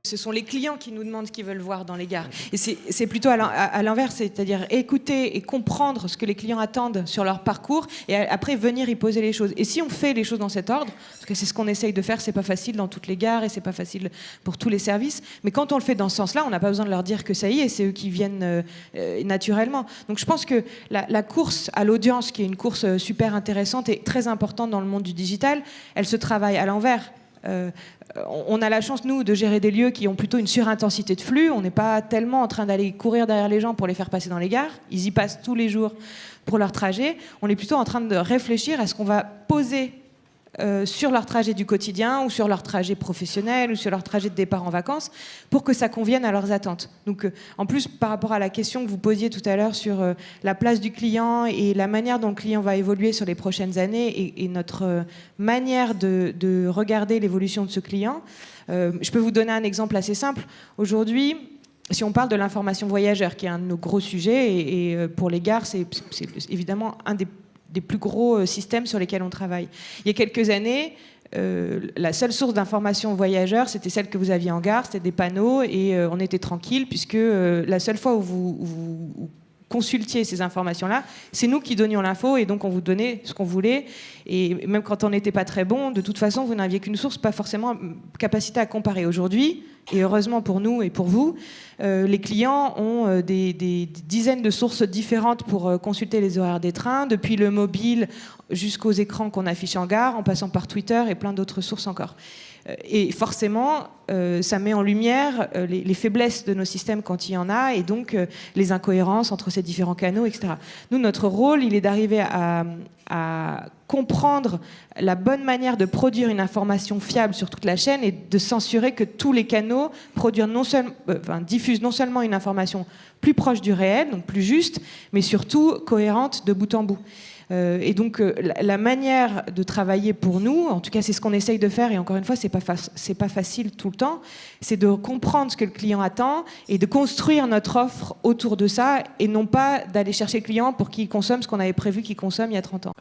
Ce sont les clients qui nous demandent ce qu'ils veulent voir dans les gares. Et c'est plutôt à l'inverse, c'est-à-dire écouter et comprendre ce que les clients attendent sur leur parcours et après venir y poser les choses. Et si on fait les choses dans cet ordre, parce que c'est ce qu'on essaye de faire, c'est pas facile dans toutes les gares et c'est pas facile pour tous les services, mais quand on le fait dans ce sens-là, on n'a pas besoin de leur dire que ça y est, c'est eux qui viennent naturellement. Donc je pense que la course à l'audience, qui est une course super intéressante et très importante dans le monde du digital, elle se travaille à l'envers. On a la chance, nous, de gérer des lieux qui ont plutôt une surintensité de flux. On n'est pas tellement en train d'aller courir derrière les gens pour les faire passer dans les gares. Ils y passent tous les jours pour leur trajet. On est plutôt en train de réfléchir à ce qu'on va poser sur leur trajet du quotidien ou sur leur trajet professionnel ou sur leur trajet de départ en vacances pour que ça convienne à leurs attentes. Donc, en plus, par rapport à la question que vous posiez tout à l'heure sur la place du client et la manière dont le client va évoluer sur les prochaines années et notre manière de regarder l'évolution de ce client, je peux vous donner un exemple assez simple. Aujourd'hui, si on parle de l'information voyageur, qui est un de nos gros sujets, et pour les gares, c'est évidemment un des plus gros systèmes sur lesquels on travaille. Il y a quelques années, la seule source d'information voyageurs, c'était celle que vous aviez en gare, c'était des panneaux, et on était tranquille, puisque la seule fois où vous consultiez ces informations-là, c'est nous qui donnions l'info, et donc on vous donnait ce qu'on voulait, et même quand on n'était pas très bon, de toute façon, vous n'aviez qu'une source, pas forcément capacité à comparer. Aujourd'hui, et heureusement pour nous et pour vous, les clients ont des dizaines de sources différentes pour consulter les horaires des trains, depuis le mobile jusqu'aux écrans qu'on affiche en gare, en passant par Twitter et plein d'autres sources encore. Et forcément, ça met en lumière les faiblesses de nos systèmes quand il y en a, et donc les incohérences entre ces différents canaux, etc. Nous, notre rôle, il est d'arriver à comprendre la bonne manière de produire une information fiable sur toute la chaîne et de s'assurer que tous les canaux diffusent non seulement une information plus proche du réel, donc plus juste, mais surtout cohérente de bout en bout. Et donc la manière de travailler pour nous, en tout cas c'est ce qu'on essaye de faire, et encore une fois c'est pas facile tout le temps, c'est de comprendre ce que le client attend et de construire notre offre autour de ça, et non pas d'aller chercher le client pour qu'il consomme ce qu'on avait prévu qu'il consomme il y a 30 ans.